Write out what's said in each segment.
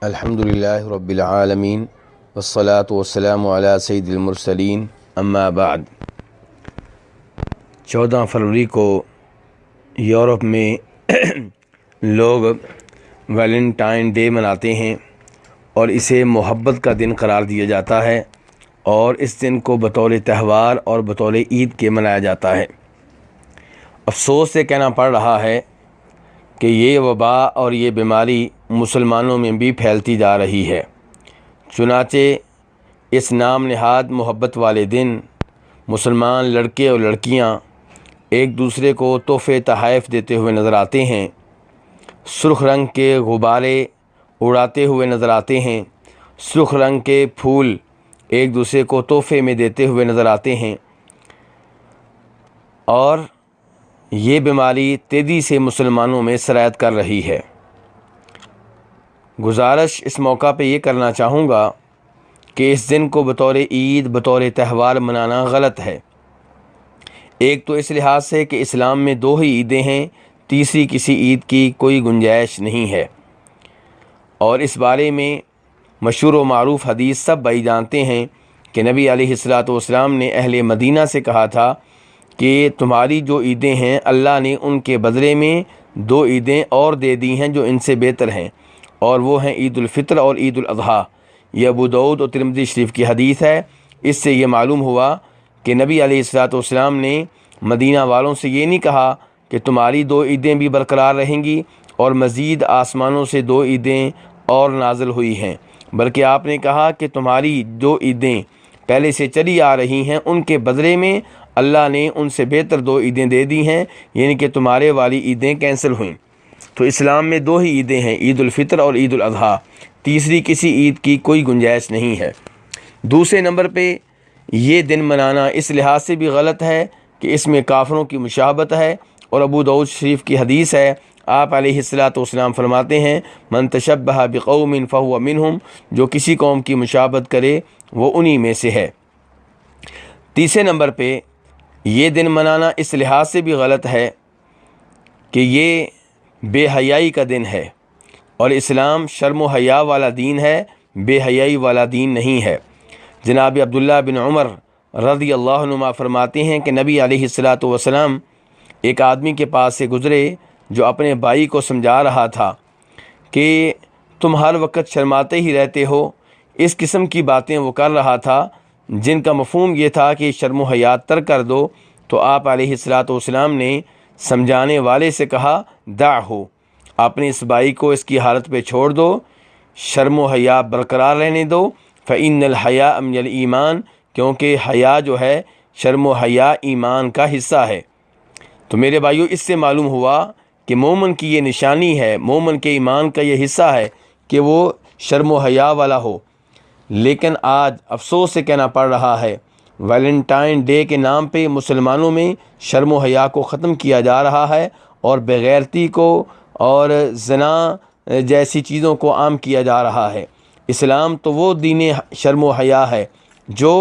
الحمدللہ رب العالمین والصلاة والسلام علی سید المرسلین اما بعد۔ 14 فروری کو یورپ میں لوگ ویلنٹائن ڈے مناتے ہیں اور اسے محبت کا دن قرار دیا جاتا ہے، اور اس دن کو بطور تہوار اور بطور عید کے منایا جاتا ہے۔ افسوس سے کہنا پڑ رہا ہے کہ یہ وبا اور یہ بیماری مسلمانوں میں بھی پھیلتی جا رہی ہے۔ چنانچہ اس نام نہاد محبت والے دن مسلمان لڑکے اور لڑکیاں ایک دوسرے کو تحفے تحائف دیتے ہوئے نظر آتے ہیں، سرخ رنگ کے غبارے اڑاتے ہوئے نظر آتے ہیں، سرخ رنگ کے پھول ایک دوسرے کو تحفے میں دیتے ہوئے نظر آتے ہیں، اور یہ بیماری تیزی سے مسلمانوں میں سرایت کر رہی ہے۔ گزارش اس موقع پہ یہ کرنا چاہوں گا کہ اس دن کو بطور عید بطور تہوار منانا غلط ہے۔ ایک تو اس لحاظ سے کہ اسلام میں 2 ہی عیدیں ہیں، تیسری کسی عید کی کوئی گنجائش نہیں ہے، اور اس بارے میں مشہور و معروف حدیث سب بھائی جانتے ہیں کہ نبی علیہ الصلوۃ والسلام نے اہل مدینہ سے کہا تھا کہ تمہاری جو عیدیں ہیں اللہ نے ان کے بدلے میں 2 عیدیں اور دے دی ہیں جو ان سے بہتر ہیں، اور وہ ہیں عید الفطر اور عید الاضحیٰ۔ یہ ابو داؤد اور ترمذی شریف کی حدیث ہے۔ اس سے یہ معلوم ہوا کہ نبی علیہ الصلوۃ والسلام نے مدینہ والوں سے یہ نہیں کہا کہ تمہاری 2 عیدیں بھی برقرار رہیں گی اور مزید آسمانوں سے 2 عیدیں اور نازل ہوئی ہیں، بلکہ آپ نے کہا کہ تمہاری جو عیدیں پہلے سے چلی آ رہی ہیں ان کے بدلے میں اللہ نے ان سے بہتر 2 عیدیں دے دی ہیں، یعنی کہ تمہارے والی عیدیں کینسل ہوئیں۔ تو اسلام میں 2 ہی عیدیں ہیں، عید الفطر اور عید الاضحیٰ، تیسری کسی عید کی کوئی گنجائش نہیں ہے۔ دوسرے نمبر پہ یہ دن منانا اس لحاظ سے بھی غلط ہے کہ اس میں کافروں کی مشابہت ہے، اور ابو داؤد شریف کی حدیث ہے، آپ علیہ الصلوۃ والسلام فرماتے ہیں من تشبہ بقوم فہو منہم، جو کسی قوم کی مشابہت کرے وہ انہی میں سے ہے۔ تیسرے نمبر پہ یہ دن منانا اس لحاظ سے بھی غلط ہے کہ یہ بے حیائی کا دن ہے، اور اسلام شرم و حیا والا دین ہے، بے حیائی والا دین نہیں ہے۔ جناب عبداللہ بن عمر رضی اللہ عنہما فرماتے ہیں کہ نبی علیہ الصلوۃ والسلام ایک آدمی کے پاس سے گزرے جو اپنے بھائی کو سمجھا رہا تھا کہ تم ہر وقت شرماتے ہی رہتے ہو۔ اس قسم کی باتیں وہ کر رہا تھا جن کا مفہوم یہ تھا کہ شرم و حیا ترک کر دو، تو آپ علیہ الصلوۃ والسلام نے سمجھانے والے سے کہا دعہو، اپنے اس بھائی کو اس کی حالت پہ چھوڑ دو، شرم و حیا برقرار رہنے دو، فإن الحیاء من الایمان، کیونکہ حیا جو ہے شرم و حیا ایمان کا حصہ ہے۔ تو میرے بھائیو، اس سے معلوم ہوا کہ مومن کی یہ نشانی ہے، مومن کے ایمان کا یہ حصہ ہے کہ وہ شرم و حیا والا ہو۔ لیکن آج افسوس سے کہنا پڑ رہا ہے ویلنٹائن ڈے کے نام پہ مسلمانوں میں شرم و حیا کو ختم کیا جا رہا ہے، اور بغیرتی کو اور زنا جیسی چیزوں کو عام کیا جا رہا ہے۔ اسلام تو وہ دین شرم و حیا ہے جو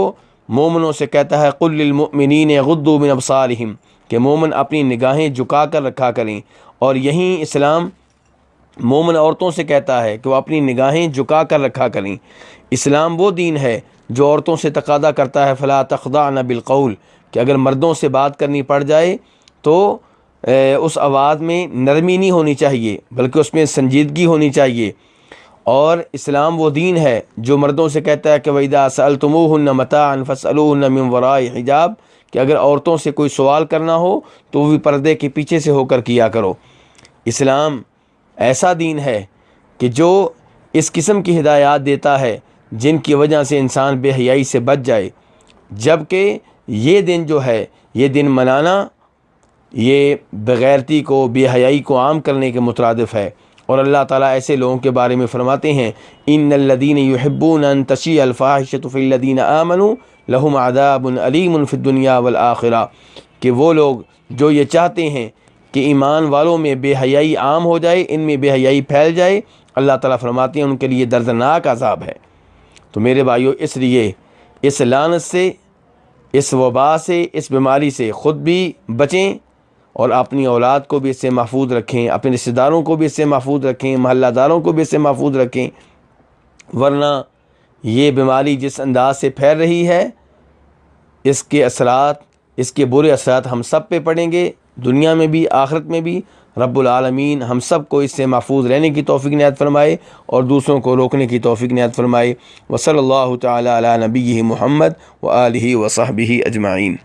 مومنوں سے کہتا ہے قل للمؤمنین یغضوا من ابصارہم، کہ مومن اپنی نگاہیں جھکا کر رکھا کریں، اور یہیں اسلام مومن عورتوں سے کہتا ہے کہ وہ اپنی نگاہیں جھکا کر رکھا کریں۔ اسلام وہ دین ہے جو عورتوں سے تقاضا کرتا ہے فلا تخضعن بالقول، کہ اگر مردوں سے بات کرنی پڑ جائے تو اس آواز میں نرمی نہیں ہونی چاہیے بلکہ اس میں سنجیدگی ہونی چاہیے۔ اور اسلام وہ دین ہے جو مردوں سے کہتا ہے کہ وَإِذَا سَأَلْتُمُوهُنَّ مَتَاعًا فَاسْأَلُوهُنَّ مِنْ وَرَاءِ حجاب، کہ اگر عورتوں سے کوئی سوال کرنا ہو تو وہ بھی پردے کے پیچھے سے ہو کر کیا کرو۔ اسلام ایسا دین ہے کہ جو اس قسم کی ہدایات دیتا ہے جن کی وجہ سے انسان بے حیائی سے بچ جائے، جبکہ یہ دن جو ہے، یہ دن منانا یہ بغیرتی کو، بے حیائی کو عام کرنے کے مترادف ہے۔ اور اللہ تعالیٰ ایسے لوگوں کے بارے میں فرماتے ہیں ان الذین یحبون ان تشیع الفاحشۃ فی الذین آمنوا لہم عذاب علیم فی الدنیا والآخرہ، کہ وہ لوگ جو یہ چاہتے ہیں کہ ایمان والوں میں بے حیائی عام ہو جائے، ان میں بے حیائی پھیل جائے، اللہ تعالیٰ فرماتے ہیں ان کے لیے دردناک عذاب ہے۔ تو میرے بھائیو، اس لیے اس لعنت سے، اس وبا سے، اس بیماری سے خود بھی بچیں، اور اپنی اولاد کو بھی اس سے محفوظ رکھیں، اپنے رشتہ داروں کو بھی اس سے محفوظ رکھیں، محلہ داروں کو بھی اس سے محفوظ رکھیں۔ ورنہ یہ بیماری جس انداز سے پھیل رہی ہے، اس کے اثرات، اس کے برے اثرات ہم سب پہ پڑیں گے، دنیا میں بھی آخرت میں بھی۔ رب العالمین ہم سب کو اس سے محفوظ رہنے کی توفیق عنایت فرمائے اور دوسروں کو روکنے کی توفیق عنایت فرمائے۔ وصلی اللہ تعالی علی نبیہ محمد وآلہ وصحبہ اجمعین۔